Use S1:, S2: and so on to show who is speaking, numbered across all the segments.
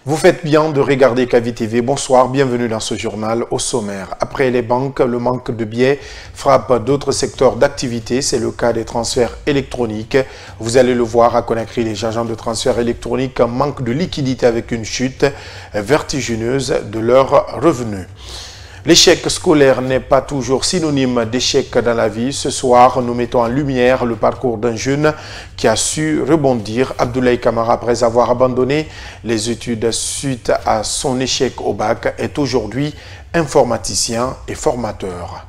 S1: Vous faites bien de regarder KVTV. Bonsoir, bienvenue dans ce journal au sommaire. Après les banques, le manque de billets frappe d'autres secteurs d'activité. C'est le cas des transferts électroniques. Vous allez le voir à Conakry, les agents de transfert électronique manquent de liquidité avec une chute vertigineuse de leurs revenus. L'échec scolaire n'est pas toujours synonyme d'échec dans la vie. Ce soir, nous mettons en lumière le parcours d'un jeune qui a su rebondir. Abdoulaye Kamara, après avoir abandonné les études suite à son échec au bac, est aujourd'hui informaticien et formateur.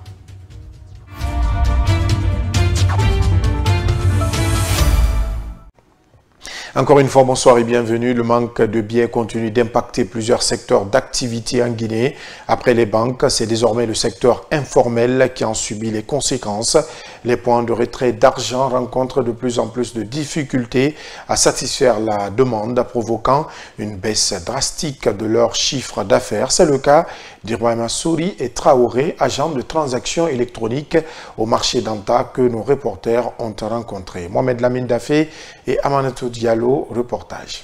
S1: Encore une fois, bonsoir et bienvenue. Le manque de billets continue d'impacter plusieurs secteurs d'activité en Guinée. Après les banques, c'est désormais le secteur informel qui en subit les conséquences. Les points de retrait d'argent rencontrent de plus en plus de difficultés à satisfaire la demande, provoquant une baisse drastique de leur chiffre d'affaires. C'est le cas d'Ibrahima Souri et Traoré, agents de transactions électroniques au marché d'Anta que nos reporters ont rencontrés. Mohamed Lamine Dafé et Amanatou Diallo. Reportage.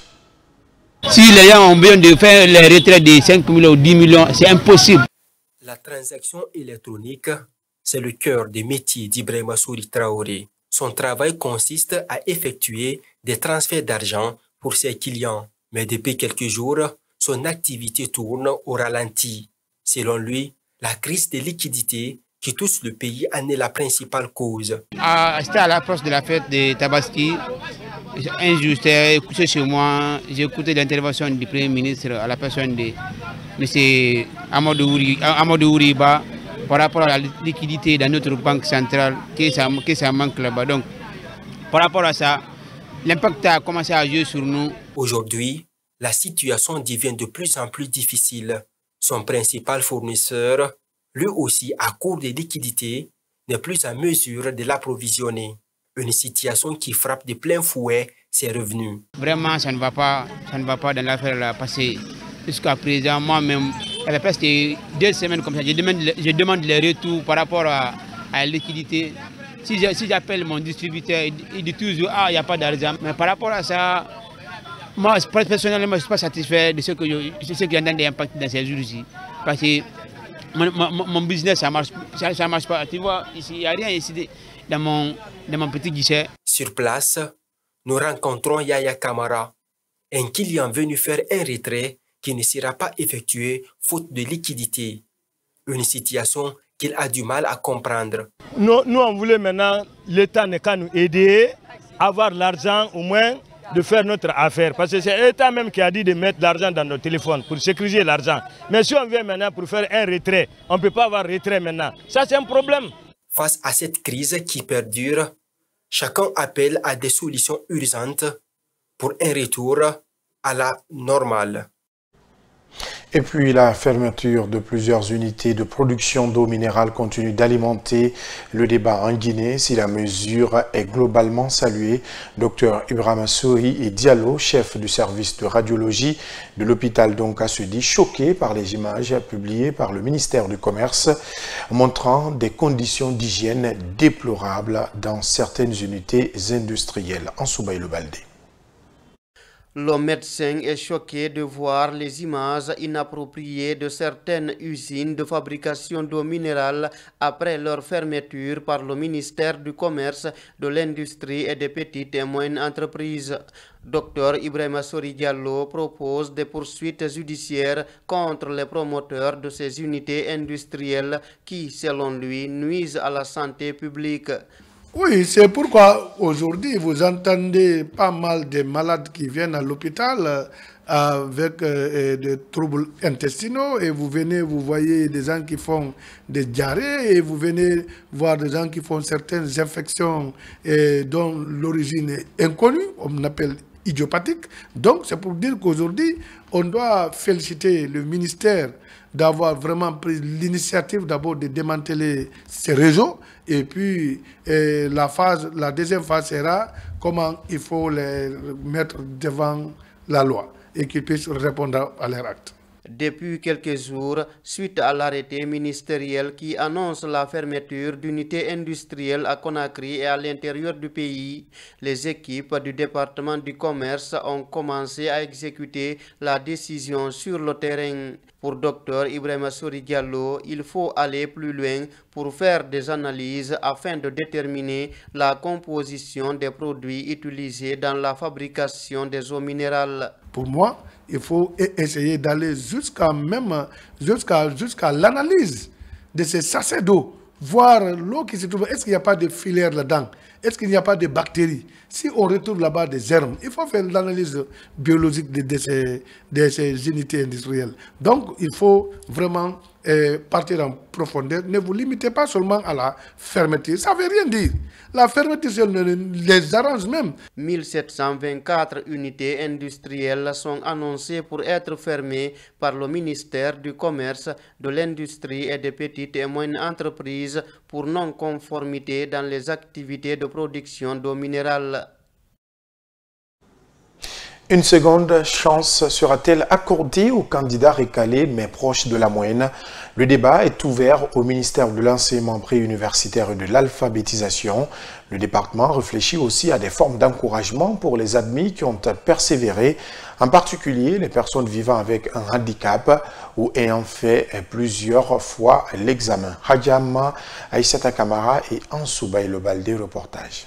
S2: Si les gens ont besoin de faire les retraites de 5 millions ou 10 millions, c'est impossible.
S3: La transaction électronique, c'est le cœur des métiers d'Ibrahima Souri Traoré. Son travail consiste à effectuer des transferts d'argent pour ses clients. Mais depuis quelques jours, son activité tourne au ralenti. Selon lui, la crise de liquidité qui touche le pays en est la principale cause.
S2: C'était à l'approche de la fête de Tabaski. Un jour, j'étais couché chez moi, j'ai écouté l'intervention du Premier ministre à la personne de M. Amadou Ouriba par rapport à la liquidité dans notre banque centrale, que ça manque là-bas. Donc, par rapport à ça, l'impact a commencé à jouer sur nous.
S3: Aujourd'hui, la situation devient de plus en plus difficile. Son principal fournisseur, lui aussi à court de liquidité, n'est plus en mesure de l'approvisionner. Une situation qui frappe de plein fouet ses revenus.
S2: Vraiment, ça ne va pas dans l'affaire là, parce que jusqu'à présent, moi-même, il y avait presque 2 semaines comme ça, je demande les retours par rapport à la liquidité. Si j'appelle mon distributeur, il dit toujours, ah, il n'y a pas d'argent. Mais par rapport à ça, moi, personnellement, je ne suis pas satisfait de ce qu'il y a d'impact dans ces jours-ci. Parce que mon business, ça ne marche pas. Tu vois, ici, il n'y a rien ici dans mon petit guichet.
S3: Sur place, nous rencontrons Yaya Kamara, un client venu faire un retrait qui ne sera pas effectué faute de liquidité. Une situation qu'il a du mal à comprendre.
S4: Nous on voulait maintenant, l'État n'est qu'à nous aider à avoir l'argent au moins de faire notre affaire. Parce que c'est l'État même qui a dit de mettre l'argent dans nos téléphones pour sécuriser l'argent. Mais si on vient maintenant pour faire un retrait, on ne peut pas avoir retrait maintenant. Ça c'est un problème.
S3: Face à cette crise qui perdure, chacun appelle à des solutions urgentes pour un retour à la normale.
S1: Et puis la fermeture de plusieurs unités de production d'eau minérale continue d'alimenter le débat en Guinée. Si la mesure est globalement saluée, Dr Ibrahima Souri et Diallo, chef du service de radiologie de l'hôpital d'Onka, se dit choqué par les images publiées par le ministère du Commerce montrant des conditions d'hygiène déplorables dans certaines unités industrielles. En Soubaï-le Baldé.
S5: Le médecin est choqué de voir les images inappropriées de certaines usines de fabrication d'eau minérale après leur fermeture par le ministère du Commerce, de l'Industrie et des petites et moyennes entreprises. Dr Ibrahima Souri Diallo propose des poursuites judiciaires contre les promoteurs de ces unités industrielles qui, selon lui, nuisent à la santé publique.
S6: Oui, c'est pourquoi aujourd'hui vous entendez pas mal de malades qui viennent à l'hôpital avec des troubles intestinaux et vous voyez des gens qui font des diarrhées et vous venez voir des gens qui font certaines infections dont l'origine est inconnue, on appelle idiopathique. Donc c'est pour dire qu'aujourd'hui on doit féliciter le ministère d'avoir vraiment pris l'initiative d'abord de démanteler ces réseaux et puis la deuxième phase sera comment il faut les mettre devant la loi et qu'ils puissent répondre à leurs actes.
S5: Depuis quelques jours, suite à l'arrêté ministériel qui annonce la fermeture d'unités industrielles à Conakry et à l'intérieur du pays, les équipes du département du commerce ont commencé à exécuter la décision sur le terrain. Pour Dr Ibrahima Souri Diallo, il faut aller plus loin pour faire des analyses afin de déterminer la composition des produits utilisés dans la fabrication des eaux minérales.
S6: Pour moi, il faut essayer d'aller jusqu'à l'analyse de ces sachets d'eau, voir l'eau qui se trouve, est-ce qu'il n'y a pas de filière là-dedans, est-ce qu'il n'y a pas de bactéries. Si on retrouve là-bas des germes, il faut faire l'analyse biologique de ces unités industrielles. Donc, il faut vraiment partir en profondeur. Ne vous limitez pas seulement à la fermeture. Ça ne veut rien dire. La fermeture, les arrange même.
S5: 1724 unités industrielles sont annoncées pour être fermées par le ministère du Commerce, de l'Industrie et des petites et moyennes entreprises pour non-conformité dans les activités de production d'eau minérale.
S1: Une seconde chance sera-t-elle accordée aux candidats récalés mais proches de la moyenne? Le débat est ouvert au ministère de l'Enseignement préuniversitaire et de l'Alphabétisation. Le département réfléchit aussi à des formes d'encouragement pour les admis qui ont persévéré, en particulier les personnes vivant avec un handicap ou ayant fait plusieurs fois l'examen. Hadjama, Aïssata Kamara et Ansouba Le Baldé, reportage.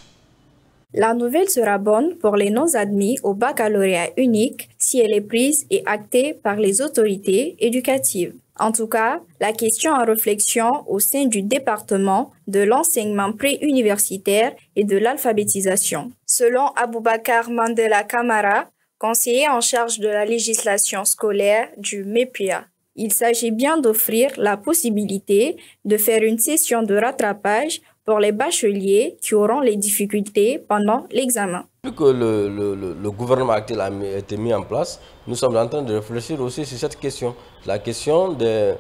S7: La nouvelle sera bonne pour les non-admis au baccalauréat unique si elle est prise et actée par les autorités éducatives. En tout cas, la question en réflexion au sein du département de l'enseignement préuniversitaire et de l'alphabétisation. Selon Aboubakar Mandela Kamara, conseiller en charge de la législation scolaire du MEPIA, il s'agit bien d'offrir la possibilité de faire une session de rattrapage pour les bacheliers qui auront les difficultés pendant l'examen.
S8: Depuis que le gouvernement actuel a été mis en place, nous sommes en train de réfléchir aussi sur cette question. La question des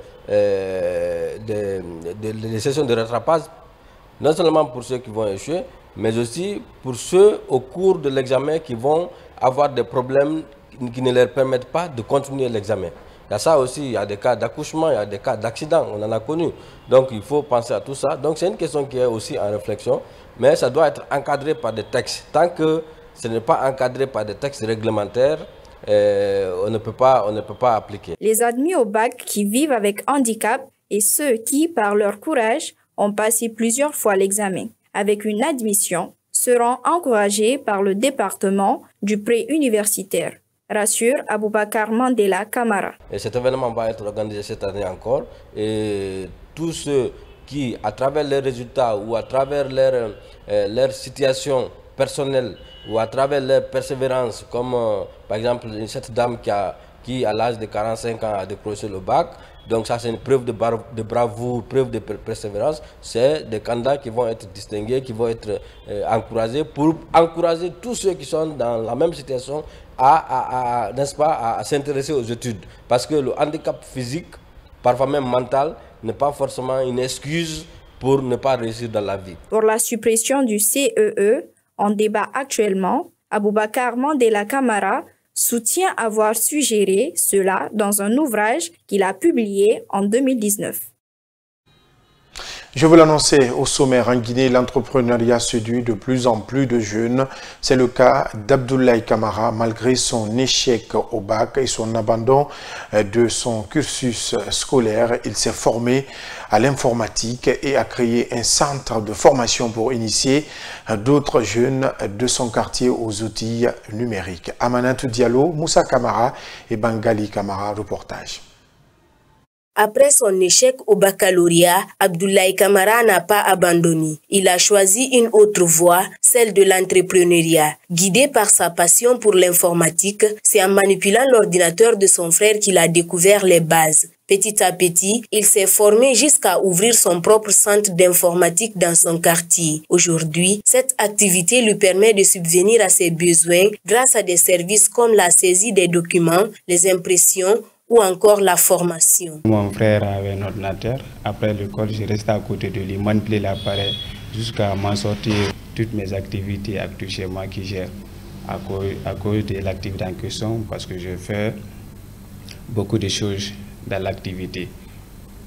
S8: sessions de rattrapage, non seulement pour ceux qui vont échouer, mais aussi pour ceux au cours de l'examen qui vont avoir des problèmes qui ne leur permettent pas de continuer l'examen. Il y a ça aussi, il y a des cas d'accouchement, il y a des cas d'accident, on en a connu. Donc il faut penser à tout ça. Donc c'est une question qui est aussi en réflexion, mais ça doit être encadré par des textes. Tant que ce n'est pas encadré par des textes réglementaires, on ne peut pas appliquer.
S7: Les admis au bac qui vivent avec handicap et ceux qui, par leur courage, ont passé plusieurs fois l'examen avec une admission seront encouragés par le département du préuniversitaire, rassure Aboubakar Mandela Kamara.
S8: Et cet événement va être organisé cette année encore et tous ceux qui, à travers leurs résultats ou à travers leur situation personnelle ou à travers leur persévérance, comme par exemple cette dame qui à l'âge de 45 ans a décroché le bac, donc ça c'est une preuve de bravoure, preuve de persévérance, c'est des candidats qui vont être distingués, qui vont être encouragés pour encourager tous ceux qui sont dans la même situation n'est-ce pas, à s'intéresser aux études. Parce que le handicap physique, parfois même mental, n'est pas forcément une excuse pour ne pas réussir dans la vie.
S7: Pour la suppression du CEE, on débat actuellement. Aboubakar Mandela Kamara soutient avoir suggéré cela dans un ouvrage qu'il a publié en 2019.
S1: Je vous l'annonçais au sommaire, en Guinée, l'entrepreneuriat séduit de plus en plus de jeunes. C'est le cas d'Abdoulaye Kamara, malgré son échec au bac et son abandon de son cursus scolaire. Il s'est formé à l'informatique et a créé un centre de formation pour initier d'autres jeunes de son quartier aux outils numériques. Amanatou Diallo, Moussa Kamara et Bangali Kamara, reportage.
S9: Après son échec au baccalauréat, Abdoulaye Kamara n'a pas abandonné. Il a choisi une autre voie, celle de l'entrepreneuriat. Guidé par sa passion pour l'informatique, c'est en manipulant l'ordinateur de son frère qu'il a découvert les bases. Petit à petit, il s'est formé jusqu'à ouvrir son propre centre d'informatique dans son quartier. Aujourd'hui, cette activité lui permet de subvenir à ses besoins grâce à des services comme la saisie des documents, les impressions, ou encore la formation.
S10: Mon frère avait un ordinateur. Après l'école, je restais à côté de lui, manipuler l'appareil jusqu'à m'en sortir toutes mes activités actuelles chez moi qui gère à cause de l'activité en question parce que je fais beaucoup de choses dans l'activité.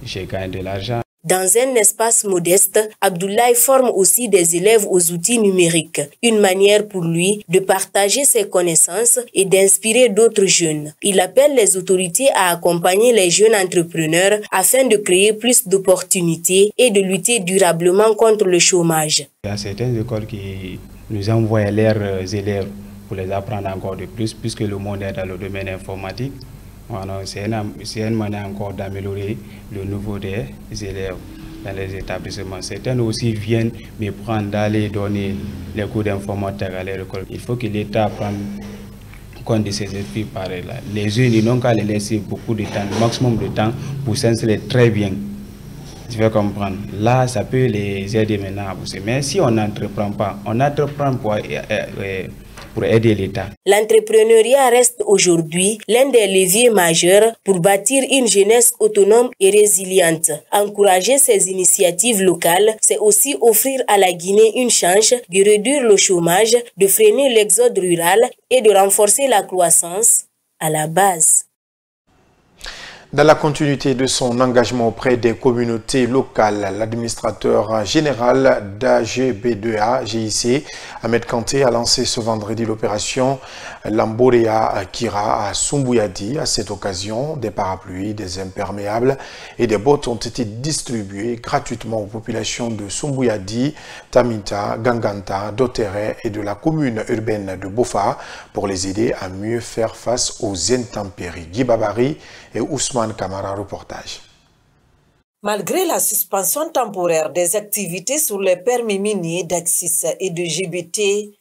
S10: J'ai gagné de l'argent.
S9: Dans un espace modeste, Abdoulaye forme aussi des élèves aux outils numériques, une manière pour lui de partager ses connaissances et d'inspirer d'autres jeunes. Il appelle les autorités à accompagner les jeunes entrepreneurs afin de créer plus d'opportunités et de lutter durablement contre le chômage.
S10: Il y a certaines écoles qui nous envoient leurs élèves pour les apprendre encore de plus, puisque le monde est dans le domaine informatique. Voilà, c'est une manière encore d'améliorer le niveau des élèves dans les établissements. Certains aussi viennent me prendre d'aller donner les cours d'informatique à l'école. Il faut que l'État prenne compte de ces défis pareils là. Les jeunes, ils n'ont qu'à les laisser beaucoup de temps, le maximum de temps pour s'installer très bien. Tu veux comprendre. Là, ça peut les aider maintenant à pousser. Mais si on n'entreprend pas, on entreprend pour aider l'État.
S9: L'entrepreneuriat reste aujourd'hui l'un des leviers majeurs pour bâtir une jeunesse autonome et résiliente. Encourager ces initiatives locales, c'est aussi offrir à la Guinée une chance de réduire le chômage, de freiner l'exode rural et de renforcer la croissance à la base.
S1: Dans la continuité de son engagement auprès des communautés locales, l'administrateur général d'AGB2A GIC, Ahmed Kanté, a lancé ce vendredi l'opération Lamborea Kira à Sumbouyadi. À cette occasion, des parapluies, des imperméables et des bottes ont été distribués gratuitement aux populations de Sumbouyadi, Tamita, Ganganta, Dotere et de la commune urbaine de Bofa pour les aider à mieux faire face aux intempéries. Guy Babari et Ousmane Kamara, reportage.
S11: Malgré la suspension temporaire des activités sur les permis miniers d'Axis et de GBT,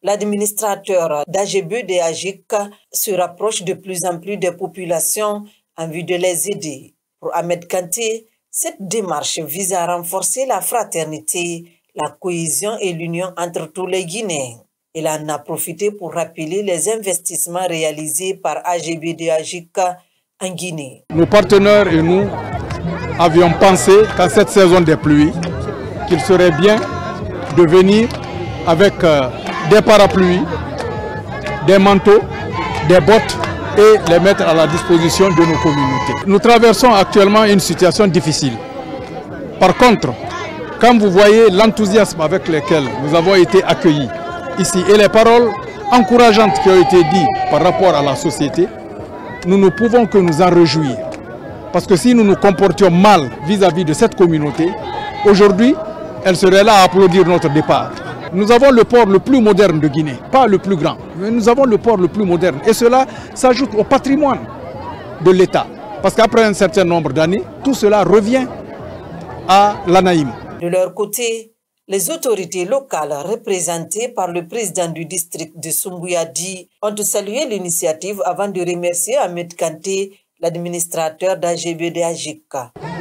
S11: l'administrateur d'AGB-DAGIC se rapproche de plus en plus des populations en vue de les aider. Pour Ahmed Kanté, cette démarche vise à renforcer la fraternité, la cohésion et l'union entre tous les Guinéens. Il en a profité pour rappeler les investissements réalisés par AGB-DAGIC en Guinée.
S12: Nos partenaires et nous avions pensé qu'en cette saison des pluies, qu'il serait bien de venir avec des parapluies, des manteaux, des bottes et les mettre à la disposition de nos communautés. Nous traversons actuellement une situation difficile. Par contre, quand vous voyez l'enthousiasme avec lequel nous avons été accueillis ici et les paroles encourageantes qui ont été dites par rapport à la société, nous ne pouvons que nous en réjouir. Parce que si nous nous comportions mal vis-à-vis de cette communauté, aujourd'hui, elle serait là à applaudir notre départ. Nous avons le port le plus moderne de Guinée, pas le plus grand, mais nous avons le port le plus moderne. Et cela s'ajoute au patrimoine de l'État. Parce qu'après un certain nombre d'années, tout cela revient à l'ANAIM.
S11: De leur côté, les autorités locales représentées par le président du district de Sumbouyadi ont salué l'initiative avant de remercier Ahmed Kanté, l'administrateur d'AGB-DAGIC.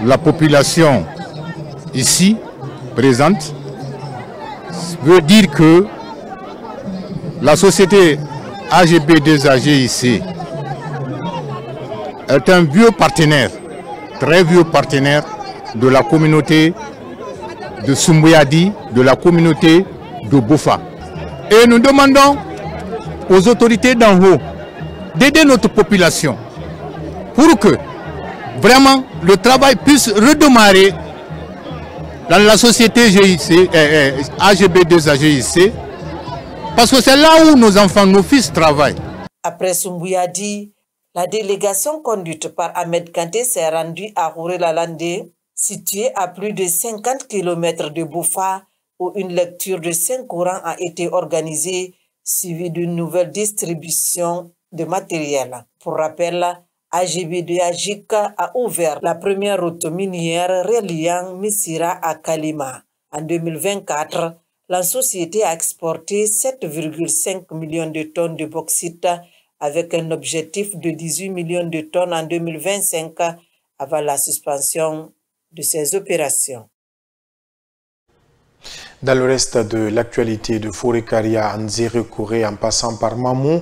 S13: La population ici présente veut dire que la société AGB-2A-GIC est un vieux partenaire, très vieux partenaire de la communauté de Sumbouyadi, de la communauté de Bofa. Et nous demandons aux autorités d'en haut d'aider notre population pour que vraiment le travail puisse redémarrer dans la société GIC, AGB2A-GIC, parce que c'est là où nos enfants, nos fils travaillent.
S11: Après Sumbouyadi, la délégation conduite par Ahmed Kanté s'est rendue à Houré-la-Landé, situé à plus de 50 km de Bofa, où une lecture de Saint-Coran a été organisée, suivie d'une nouvelle distribution de matériel. Pour rappel, AGB-DAGIC a ouvert la première route minière reliant Missira à Kalima. En 2024, la société a exporté 7,5 millions de tonnes de bauxite avec un objectif de 18 millions de tonnes en 2025 avant la suspension de ces opérations.
S1: Dans le reste de l'actualité de Fourekaria, Nzere Kouré en passant par Mamou,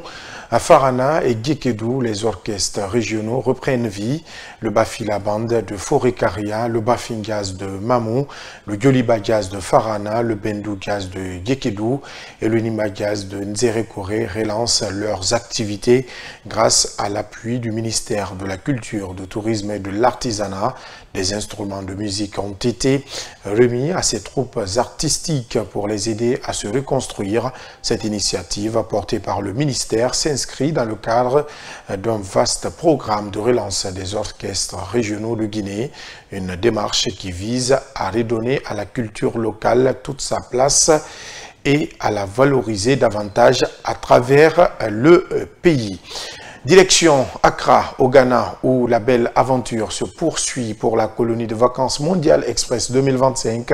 S1: À Farana et Guékédou, les orchestres régionaux reprennent vie. Le Bafila Band de Forêt-Caria, le Bafin Jazz de Mamou, le Yoliba Jazz de Farana, le Bendou Jazz de Guékédou et le Nima Jazz de Nzérékoré relancent leurs activités grâce à l'appui du ministère de la Culture, du Tourisme et de l'Artisanat. Des instruments de musique ont été remis à ces troupes artistiques pour les aider à se reconstruire. Cette initiative portée par le ministère s'inscrit dans le cadre d'un vaste programme de relance des orchestres régionaux de Guinée, une démarche qui vise à redonner à la culture locale toute sa place et à la valoriser davantage à travers le pays. Direction Accra au Ghana où la belle aventure se poursuit pour la colonie de vacances Mondial Express 2025.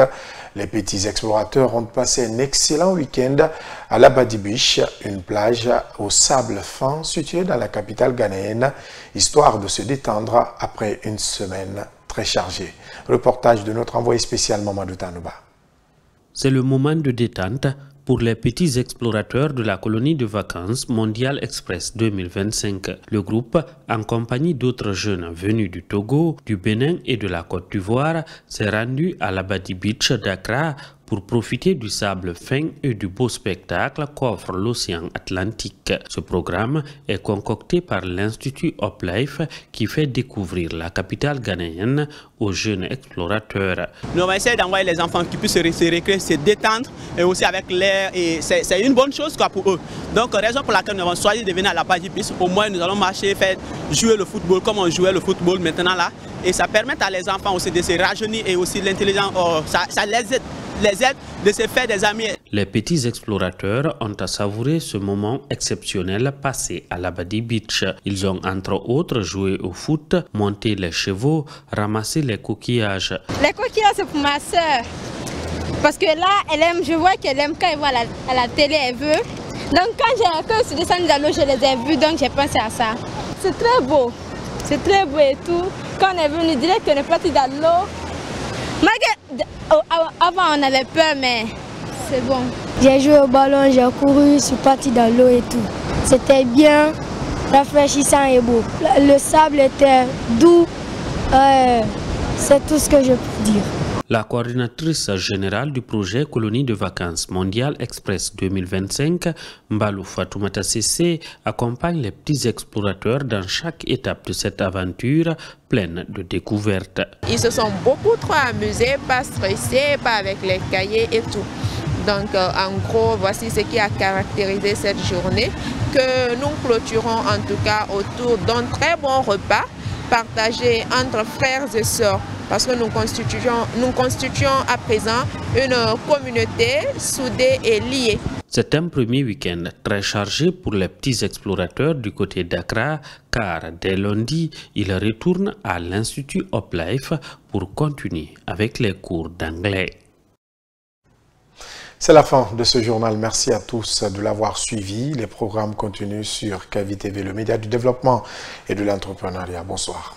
S1: Les petits explorateurs ont passé un excellent week-end à l'Abadi Beach, une plage au sable fin située dans la capitale ghanéenne, histoire de se détendre après une semaine très chargée. Reportage de notre envoyé spécial Mamadou Tanouba.
S14: C'est le moment de détente pour les petits explorateurs de la colonie de vacances Mondial Express 2025. Le groupe, en compagnie d'autres jeunes venus du Togo, du Bénin et de la Côte d'Ivoire, s'est rendu à l'Abadi Beach d'Accra pour profiter du sable fin et du beau spectacle qu'offre l'océan Atlantique. Ce programme est concocté par l'Institut Hoplife qui fait découvrir la capitale ghanéenne aux jeunes explorateurs.
S15: Nous allons essayer d'envoyer les enfants qui puissent se récréer, se détendre et aussi avec l'air, et c'est une bonne chose pour eux. Donc raison pour laquelle nous avons choisi de venir à la Badi Beach. Au moins nous allons marcher, faire jouer le football comme on jouait le football maintenant là. Et ça permet à les enfants aussi de se rajeunir et aussi l'intelligence, ça les aide de se faire des amis.
S14: Les petits explorateurs ont à savourer ce moment exceptionnel passé à l'Abadi Beach. Ils ont entre autres joué au foot, monté les chevaux, ramassé les coquillages.
S16: Les coquillages c'est pour ma soeur. Parce que là, elle aime, je vois qu'elle aime quand elle voit à la télé, elle veut. Donc quand je suis descendue dans l'eau, je les ai vus, donc j'ai pensé à ça. C'est très beau et tout. Quand on est venu, direct qu'on est parti dans l'eau. Avant on avait peur, mais c'est bon.
S17: J'ai joué au ballon, j'ai couru, je suis parti dans l'eau et tout. C'était bien, rafraîchissant et beau. Le sable était doux, c'est tout ce que je peux dire.
S14: La coordinatrice générale du projet Colonie de vacances Mondial Express 2025, Mbalou Fatoumata Sissé, accompagne les petits explorateurs dans chaque étape de cette aventure pleine de découvertes.
S18: Ils se sont beaucoup trop amusés, pas stressés, pas avec les cahiers et tout. Donc en gros, voici ce qui a caractérisé cette journée, que nous clôturons en tout cas autour d'un très bon repas partagé entre frères et sœurs, parce que nous constituons à présent une communauté soudée et liée.
S14: C'est un premier week-end très chargé pour les petits explorateurs du côté d'Accra, car dès lundi, ils retournent à l'Institut Hoplife pour continuer avec les cours d'anglais.
S1: C'est la fin de ce journal. Merci à tous de l'avoir suivi. Les programmes continuent sur KVTV, le média du développement et de l'entrepreneuriat. Bonsoir.